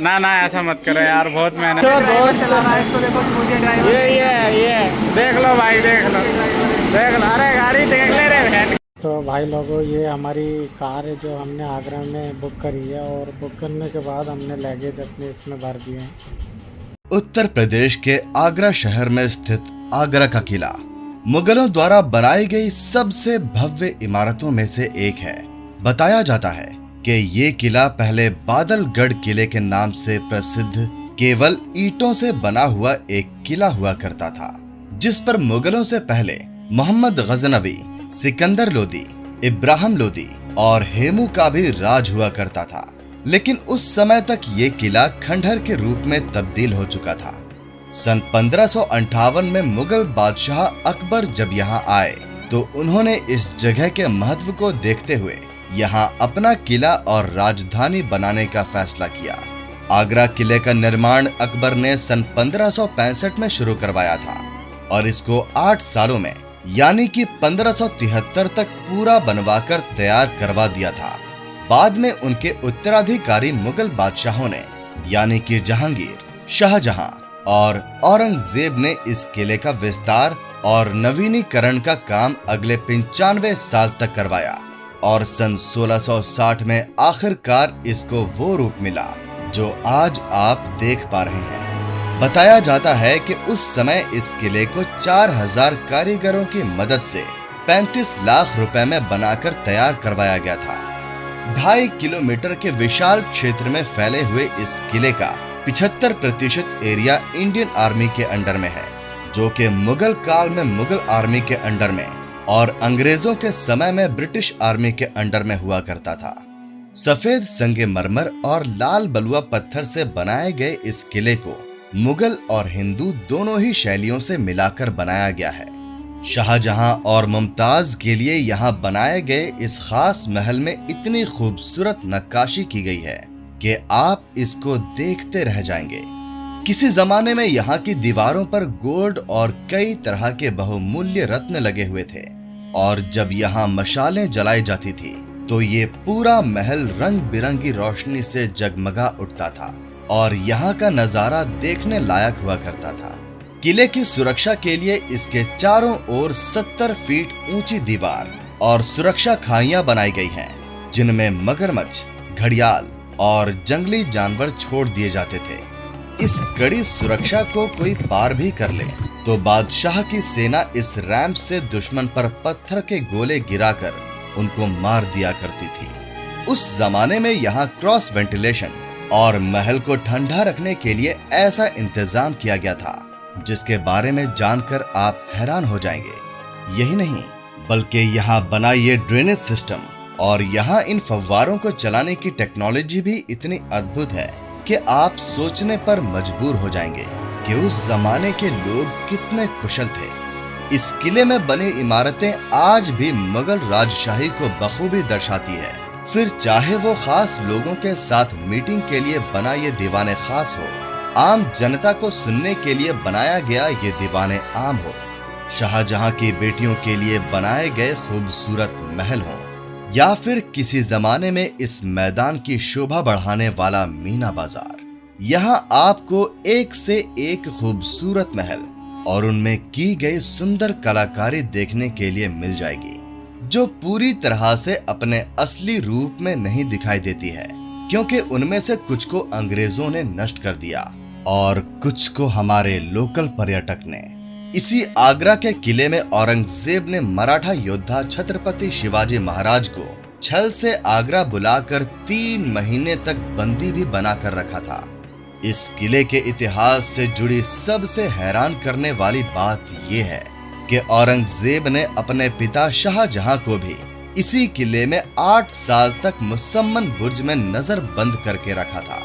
ना ना ऐसा मत करो यार, बहुत मेहनत। चला रहा है इसको, देखो मुझे ड्राइवर। ये देख लो भाई, देख लो देख लो, अरे गाड़ी देख ले रे बहन। तो भाई लोगों, ये हमारी कार है जो हमने आगरा में बुक करी है, और बुक करने के बाद हमने लगेज अपने इसमें भर दिए हैं। उत्तर प्रदेश के आगरा शहर में स्थित आगरा का किला मुगलों द्वारा बनाई गई सबसे भव्य इमारतों में से एक है। बताया जाता है कि ये किला पहले बादलगढ़ किले के नाम से प्रसिद्ध केवल ईंटों से बना हुआ एक किला हुआ करता था, जिस पर मुगलों से पहले मोहम्मद गजनवी, सिकंदर लोदी, इब्राहिम लोदी और हेमू का भी राज हुआ करता था। लेकिन उस समय तक ये किला खंडहर के रूप में तब्दील हो चुका था। सन 1558 में मुगल बादशाह अकबर जब यहाँ आए तो उन्होंने इस जगह के महत्व को देखते हुए यहाँ अपना किला और राजधानी बनाने का फैसला किया। आगरा किले का निर्माण अकबर ने सन 1565 में शुरू करवाया था और इसको 8 सालों में यानी कि 1573 तक पूरा बनवाकर तैयार करवा दिया था। बाद में उनके उत्तराधिकारी मुगल बादशाहों ने यानी कि जहांगीर, शाहजहां और औरंगजेब ने इस किले का विस्तार और नवीनीकरण का काम अगले 95 साल तक करवाया और सन 1660 में आखिरकार इसको वो रूप मिला जो आज आप देख पा रहे हैं। बताया जाता है कि उस समय इस किले को 4000 कारीगरों की मदद से 35 लाख रुपए में बनाकर तैयार करवाया गया था। 2.5 किलोमीटर के विशाल क्षेत्र में फैले हुए इस किले का 75% एरिया इंडियन आर्मी के अंडर में है, जो कि मुगल काल में मुगल आर्मी के अंडर में और अंग्रेजों के समय में ब्रिटिश आर्मी के अंडर में हुआ करता था। सफेद संगमरमर और लाल बलुआ पत्थर से बनाए गए इस किले को मुगल और हिंदू दोनों ही शैलियों से मिलाकर बनाया गया है। शाहजहां और मुमताज के लिए यहाँ बनाए गए इस खास महल में इतनी खूबसूरत नक्काशी की गई है कि आप इसको देखते रह जाएंगे। किसी जमाने में यहाँ की दीवारों पर गोल्ड और कई तरह के बहुमूल्य रत्न लगे हुए थे और जब यहाँ मशालें जलाई जाती थी तो ये पूरा महल रंग बिरंगी रोशनी से जगमगा उठता था और यहाँ का नजारा देखने लायक हुआ करता था। किले की सुरक्षा के लिए इसके चारों ओर 70 फीट ऊंची दीवार और सुरक्षा खाइयां बनाई गई हैं, जिनमें मगरमच्छ, घड़ियाल और जंगली जानवर छोड़ दिए जाते थे। इस कड़ी सुरक्षा को कोई पार भी कर ले तो बादशाह की सेना इस रैंप से दुश्मन पर पत्थर के गोले गिराकर उनको मार दिया करती थी। उस जमाने में यहाँ क्रॉस वेंटिलेशन और महल को ठंडा रखने के लिए ऐसा इंतजाम किया गया था जिसके बारे में जानकर आप हैरान हो जाएंगे। यही नहीं बल्कि यहाँ बना ये ड्रेनेज सिस्टम और यहाँ इन फव्वारों को चलाने की टेक्नोलॉजी भी इतनी अद्भुत है कि आप सोचने पर मजबूर हो जाएंगे कि उस जमाने के लोग कितने कुशल थे। इस किले में बनी इमारतें आज भी मुगल राजशाही को बखूबी दर्शाती है। फिर चाहे वो खास लोगों के साथ मीटिंग के लिए बना ये दीवाने खास हो, आम जनता को सुनने के लिए बनाया गया ये दीवाने आम हो, शाहजहां की बेटियों के लिए बनाए गए खूबसूरत महल हो, या फिर किसी जमाने में इस मैदान की शोभा बढ़ाने वाला मीना बाजार। यहाँ आपको एक से एक खूबसूरत महल और उनमें की गई सुंदर कलाकारी देखने के लिए मिल जाएगी, जो पूरी तरह से अपने असली रूप में नहीं दिखाई देती है, क्योंकि उनमें से कुछ को अंग्रेजों ने नष्ट कर दिया और कुछ को हमारे लोकल पर्यटक ने। इसी आगरा के किले में औरंगजेब ने मराठा योद्धा छत्रपति शिवाजी महाराज को छल से आगरा बुलाकर 3 महीने तक बंदी भी बनाकर रखा था। इस किले के इतिहास से जुड़ी सबसे हैरान करने वाली बात यह है कि औरंगजेब ने अपने पिता शाहजहां को भी इसी किले में 8 साल तक मुसम्मन बुर्ज में नजर बंद करके रखा था।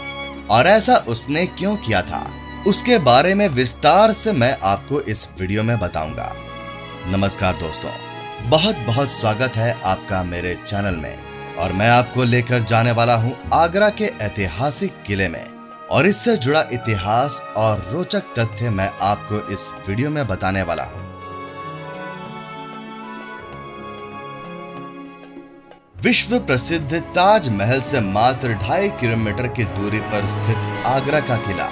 और ऐसा उसने क्यों किया था, उसके बारे में विस्तार से मैं आपको इस वीडियो में बताऊंगा। नमस्कार दोस्तों, बहुत बहुत स्वागत है आपका मेरे चैनल में और मैं आपको लेकर जाने वाला हूं आगरा के ऐतिहासिक किले में और इससे जुड़ा इतिहास और रोचक तथ्य मैं आपको इस वीडियो में बताने वाला हूं। विश्व प्रसिद्ध ताजमहल से मात्र 2.5 किलोमीटर की दूरी पर स्थित आगरा का किला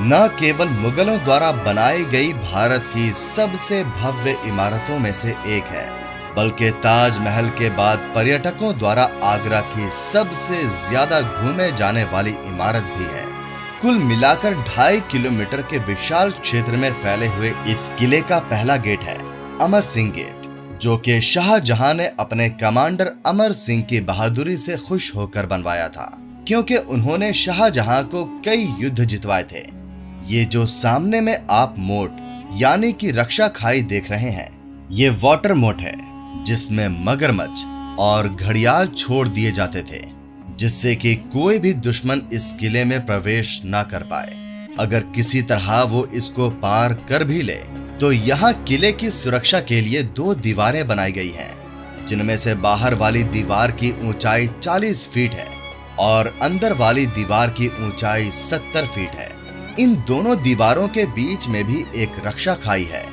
न केवल मुगलों द्वारा बनाई गई भारत की सबसे भव्य इमारतों में से एक है, बल्कि ताजमहल के बाद पर्यटकों द्वारा आगरा की सबसे ज्यादा घूमे जाने वाली इमारत भी है। कुल मिलाकर 2.5 किलोमीटर के विशाल क्षेत्र में फैले हुए इस किले का पहला गेट है अमर सिंह गेट, जो कि शाहजहां ने अपने कमांडर अमर सिंह की बहादुरी से खुश होकर बनवाया था, क्योंकि उन्होंने शाहजहां को कई युद्ध जितवाए थे। ये जो सामने में आप मोट यानी कि रक्षा खाई देख रहे हैं, ये वाटर मोट है, जिसमें मगरमच्छ और घड़ियाल छोड़ दिए जाते थे, जिससे कि कोई भी दुश्मन इस किले में प्रवेश ना कर पाए। अगर किसी तरह वो इसको पार कर भी ले तो यहाँ किले की सुरक्षा के लिए 2 दीवारें बनाई गई हैं, जिनमें से बाहर वाली दीवार की ऊंचाई 40 फीट है और अंदर वाली दीवार की ऊंचाई 70 फीट है। इन दोनों दीवारों के बीच में भी एक रक्षा खाई है,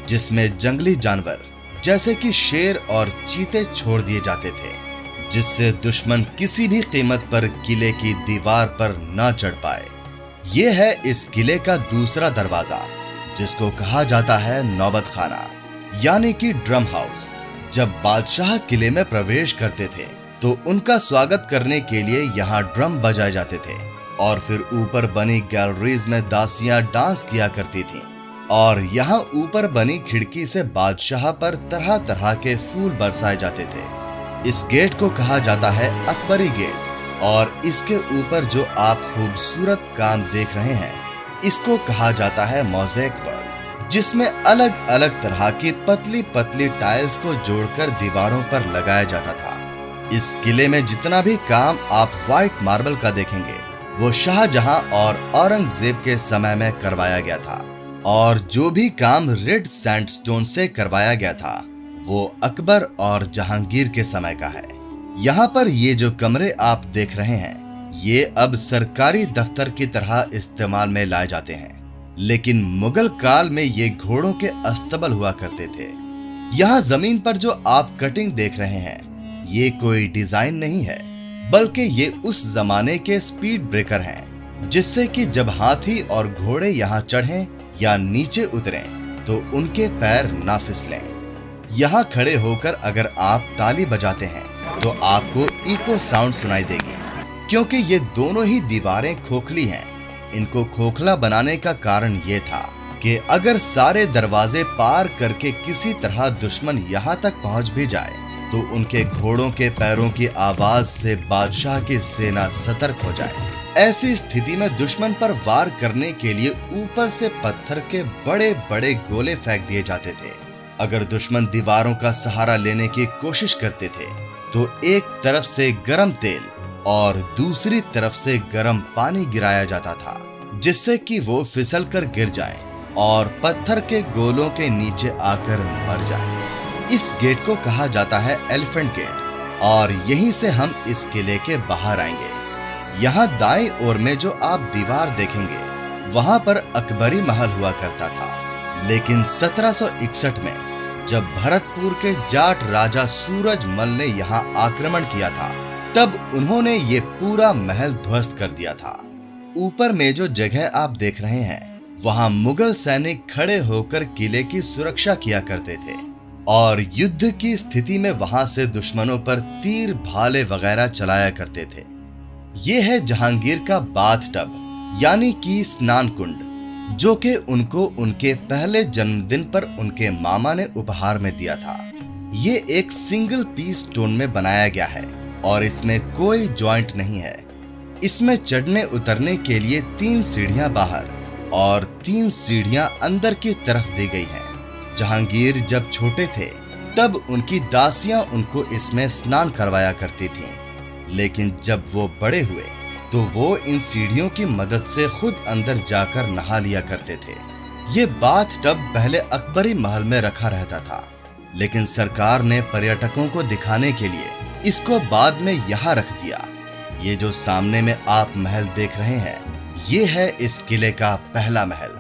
जिसमें जंगली जानवर जैसे कि शेर और चीते छोड़ दिए जाते थे, जिससे दुश्मन किसी भी कीमत पर किले की दीवार पर न चढ़ पाए। ये है इस किले का दूसरा दरवाजा, जिसको कहा जाता है नौबत खाना यानी कि ड्रम हाउस। जब बादशाह किले में प्रवेश करते थे तो उनका स्वागत करने के लिए यहाँ ड्रम बजाए जाते थे और फिर ऊपर बनी गैलरीज में दासियां डांस किया करती थीं और यहाँ ऊपर बनी खिड़की से बादशाह पर तरह तरह के फूल बरसाए जाते थे। इस गेट को कहा जाता है अकबरी गेट और इसके ऊपर जो आप खूबसूरत काम देख रहे हैं, इसको कहा जाता है मोज़ेक वर्क, जिसमें अलग अलग तरह की पतली पतली टाइल्स को जोड़कर दीवारों पर लगाया जाता था। इस किले में जितना भी काम आप व्हाइट मार्बल का देखेंगे, वो शाहजहां और औरंगजेब के समय में करवाया गया था, और जो भी काम रेड सैंडस्टोन से करवाया गया था, वो अकबर और जहांगीर के समय का है। यहाँ पर ये जो कमरे आप देख रहे हैं, ये अब सरकारी दफ्तर की तरह इस्तेमाल में लाए जाते हैं, लेकिन मुगल काल में ये घोड़ों के अस्तबल हुआ करते थे। यहाँ जमीन पर जो आप कटिंग देख रहे हैं, ये कोई डिजाइन नहीं है, बल्कि ये उस जमाने के स्पीड ब्रेकर हैं, जिससे कि जब हाथी और घोड़े यहाँ चढ़ें या नीचे उतरें तो उनके पैर ना फिसलें। यहाँ खड़े होकर अगर आप ताली बजाते हैं तो आपको इको साउंड सुनाई देगी, क्योंकि ये दोनों ही दीवारें खोखली हैं। इनको खोखला बनाने का कारण ये था कि अगर सारे दरवाजे पार करके किसी तरह दुश्मन यहाँ तक पहुँच भी जाए तो उनके घोड़ों के पैरों की आवाज से बादशाह की सेना सतर्क हो जाए। ऐसी स्थिति में दुश्मन पर वार करने के लिए ऊपर से पत्थर के बड़े बड़े गोले फेंक दिए जाते थे। अगर दुश्मन दीवारों का सहारा लेने की कोशिश करते थे तो एक तरफ से गर्म तेल और दूसरी तरफ से गर्म पानी गिराया जाता था, जिससे कि वो फिसल कर गिर जाए और पत्थर के गोलों के नीचे आकर मर जाए। इस गेट को कहा जाता है एलिफेंट गेट और यहीं से हम इस किले के बाहर आएंगे। यहाँ दाएं ओर में जो आप दीवार देखेंगे, वहां पर अकबरी महल हुआ करता था, लेकिन 1761 में जब भरतपुर के जाट राजा सूरजमल ने यहाँ आक्रमण किया था, तब उन्होंने ये पूरा महल ध्वस्त कर दिया था। ऊपर में जो जगह आप देख रहे हैं, वहां मुगल सैनिक खड़े होकर किले की सुरक्षा किया करते थे और युद्ध की स्थिति में वहां से दुश्मनों पर तीर भाले वगैरह चलाया करते थे। ये है जहांगीर का बाथ टब यानी कि स्नान कुंड, जो कि उनको उनके पहले जन्मदिन पर उनके मामा ने उपहार में दिया था। ये एक सिंगल पीस स्टोन में बनाया गया है और इसमें कोई जॉइंट नहीं है। इसमें चढ़ने उतरने के लिए 3 सीढ़ियां बाहर और 3 सीढ़ियां अंदर की तरफ दी गई हैं। जहांगीर जब छोटे थे तब उनकी दासियां उनको इसमें स्नान करवाया करती थीं, लेकिन जब वो बड़े हुए तो वो इन सीढ़ियों की मदद से खुद अंदर जाकर नहा लिया करते थे। ये बाथ टब पहले अकबरी महल में रखा रहता था, लेकिन सरकार ने पर्यटकों को दिखाने के लिए इसको बाद में यहाँ रख दिया। ये जो सामने में आप महल देख रहे हैं, ये है इस किले का पहला महल,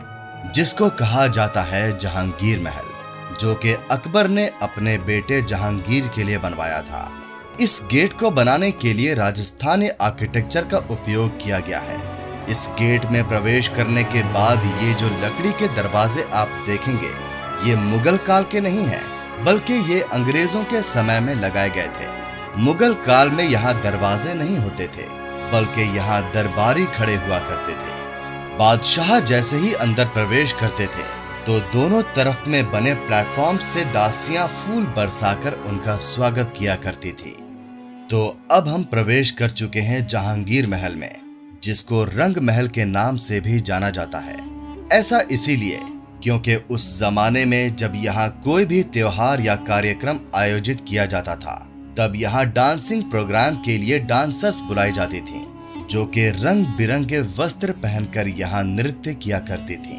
जिसको कहा जाता है जहांगीर महल, जो कि अकबर ने अपने बेटे जहांगीर के लिए बनवाया था। इस गेट को बनाने के लिए राजस्थानी आर्किटेक्चर का उपयोग किया गया है। इस गेट में प्रवेश करने के बाद ये जो लकड़ी के दरवाजे आप देखेंगे, ये मुगल काल के नहीं हैं, बल्कि ये अंग्रेजों के समय में लगाए गए थे। मुगल काल में यहाँ दरवाजे नहीं होते थे, बल्कि यहाँ दरबारी खड़े हुआ करते थे। बादशाह जैसे ही अंदर प्रवेश करते थे तो दोनों तरफ में बने प्लेटफॉर्म से दासियां फूल बरसाकर उनका स्वागत किया करती थी। तो अब हम प्रवेश कर चुके हैं जहांगीर महल में, जिसको रंग महल के नाम से भी जाना जाता है। ऐसा इसीलिए क्योंकि उस जमाने में जब यहाँ कोई भी त्योहार या कार्यक्रम आयोजित किया जाता था, तब यहाँ डांसिंग प्रोग्राम के लिए डांसर्स बुलाई जाती थी, जो कि रंग बिरंगे वस्त्र पहनकर यहाँ नृत्य किया करती थी।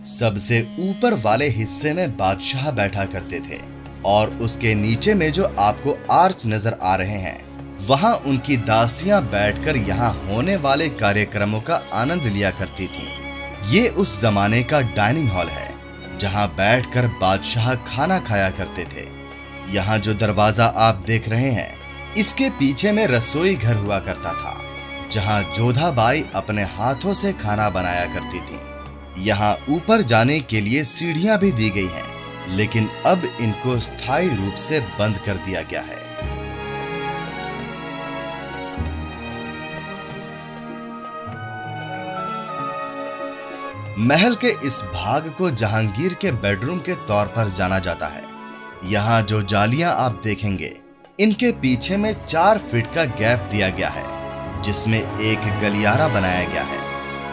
सबसे ऊपर वाले हिस्से में बादशाह बैठा करते थे और उसके नीचे में जो आपको आर्च नजर आ रहे हैं, वहां उनकी दासियां बैठकर यहाँ होने वाले कार्यक्रमों का आनंद लिया करती थीं। ये उस जमाने का डाइनिंग हॉल है, जहां बैठकर बादशाह खाना खाया करते थे। यहाँ जो दरवाजा आप देख रहे हैं, इसके पीछे में रसोई घर हुआ करता था, जहां जोधाबाई अपने हाथों से खाना बनाया करती थी। यहाँ ऊपर जाने के लिए सीढ़ियां भी दी गई हैं, लेकिन अब इनको स्थायी रूप से बंद कर दिया गया है। महल के इस भाग को जहांगीर के बेडरूम के तौर पर जाना जाता है। यहाँ जो जालियां आप देखेंगे, इनके पीछे में 4 फीट का गैप दिया गया है, जिसमें एक गलियारा बनाया गया है।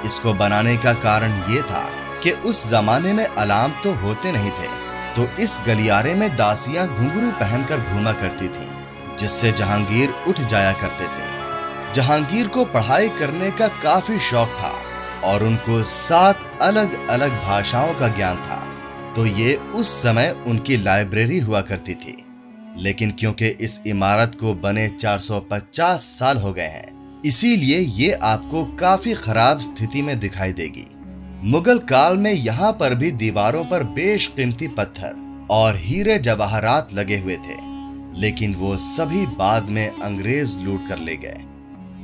इसको बनाने का कारण ये था कि उस जमाने में अलार्म तो होते नहीं थे, तो इस गलियारे में दासियां घुंघरू पहनकर घूमा करती थीं, जिससे जहांगीर उठ जाया करते थे। जहांगीर को पढ़ाई करने का काफी शौक था और उनको 7 अलग अलग भाषाओं का ज्ञान था, तो ये उस समय उनकी लाइब्रेरी हुआ करती थी। लेकिन क्योंकि इस इमारत को बने 450 साल हो गए हैं, इसीलिए ये आपको काफी खराब स्थिति में दिखाई देगी। मुगल काल में यहाँ पर भी दीवारों पर बेशकीमती पत्थर और हीरे जवाहरात लगे हुए थे, लेकिन वो सभी बाद में अंग्रेज लूट कर ले गए।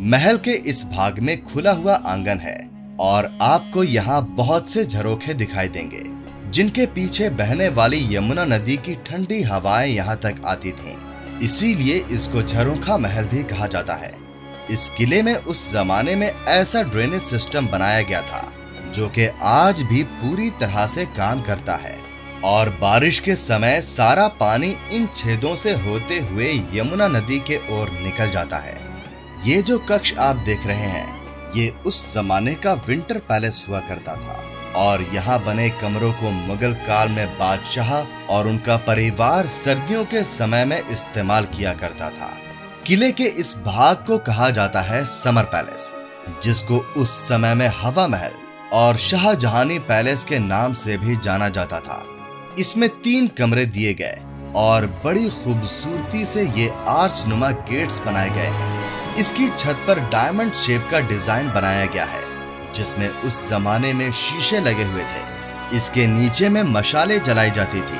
महल के इस भाग में खुला हुआ आंगन है और आपको यहाँ बहुत से झरोखे दिखाई देंगे, जिनके पीछे बहने वाली यमुना नदी की ठंडी हवाएं यहाँ तक आती थीं। इसीलिए इसको झरोखा महल भी कहा जाता है। इस किले में उस जमाने में ऐसा ड्रेनेज सिस्टम बनाया गया था, जो कि आज भी पूरी तरह से काम करता है और बारिश के समय सारा पानी इन छेदों से होते हुए यमुना नदी के ओर निकल जाता है। ये जो कक्ष आप देख रहे हैं, ये उस जमाने का विंटर पैलेस हुआ करता था और यहाँ बने कमरों को मुगल काल में बादशाह और उनका परिवार सर्दियों के समय में इस्तेमाल किया करता था। किले के इस भाग को कहा जाता है समर पैलेस, जिसको उस समय में हवा महल और शाहजहानी पैलेस के नाम से भी जाना जाता था। इसमें 3 कमरे दिए गए और बड़ी खूबसूरती से ये आर्चनुमा गेट्स बनाए गए हैं। इसकी छत पर डायमंड शेप का डिजाइन बनाया गया है, जिसमें उस जमाने में शीशे लगे हुए थे। इसके नीचे में मशालें जलाई जाती थी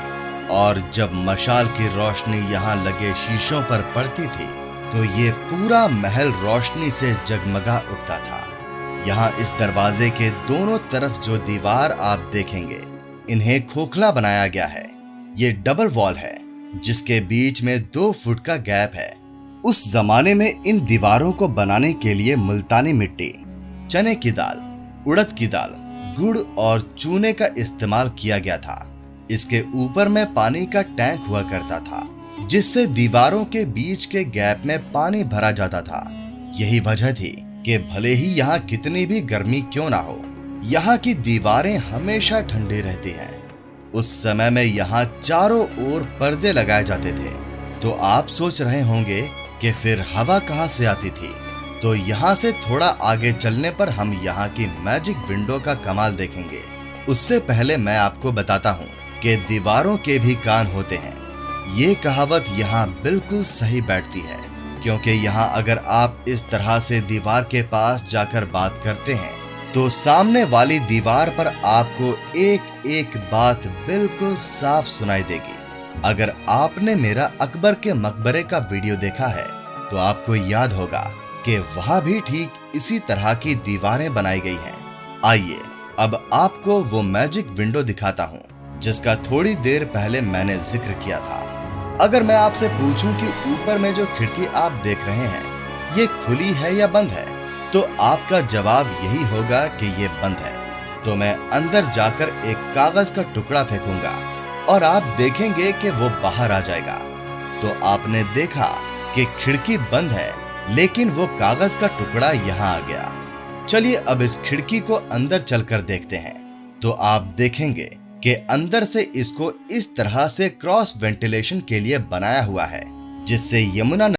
और जब मशाल की रोशनी यहाँ लगे शीशों पर पड़ती थी, तो ये पूरा महल रोशनी से जगमगा उठता था। यहाँ इस दरवाजे के दोनों तरफ जो दीवार आप देखेंगे, इन्हें खोखला बनाया गया है। ये डबल वॉल है, जिसके बीच में 2 फुट का गैप है। उस जमाने में इन दीवारों को बनाने के लिए मुल्तानी मिट्टी, चने की दाल, उड़द की दाल, गुड़ और चूने का इस्तेमाल किया गया था। इसके ऊपर में पानी का टैंक हुआ करता था, जिससे दीवारों के बीच के गैप में पानी भरा जाता था। यही वजह थी कि भले ही यहाँ कितनी भी गर्मी क्यों ना हो, यहाँ की दीवारें हमेशा ठंडी रहती हैं। उस समय में यहाँ चारों ओर पर्दे लगाए जाते थे। तो आप सोच रहे होंगे कि फिर हवा कहाँ से आती थी? तो यहाँ से थोड़ा आगे चलने पर हम यहाँ की मैजिक विंडो का कमाल देखेंगे। उससे पहले मैं आपको बताता हूँ कि दीवारों के भी कान होते हैं। ये कहावत यहाँ बिल्कुल सही बैठती है, क्योंकि यहाँ अगर आप इस तरह से दीवार के पास जाकर बात करते हैं, तो सामने वाली दीवार पर आपको एक एक बात बिल्कुल साफ सुनाई देगी। अगर आपने मेरा अकबर के मकबरे का वीडियो देखा है, तो आपको याद होगा कि वहां भी ठीक इसी तरह की दीवारें बनाई गई हैं। आइए अब आपको वो मैजिक विंडो दिखाता हूँ जिसका थोड़ी देर पहले मैंने जिक्र किया था। अगर मैं आपसे पूछूं कि ऊपर में जो खिड़की आप देख रहे हैं ये खुली है या बंद है, तो आपका जवाब यही होगा कि ये बंद है। तो मैं अंदर जाकर एक कागज का टुकड़ा फेंकूंगा और आप देखेंगे कि वो बाहर आ जाएगा। तो आपने देखा कि खिड़की बंद है, लेकिन वो कागज का टुकड़ा यहाँ आ गया। चलिए अब इस खिड़की को अंदर चलकर देखते हैं। तो आप देखेंगे कि अंदर से इसको इस तरह से क्रॉस वेंटिलेशन के लिए बनाया हुआ है, जिससे यमुना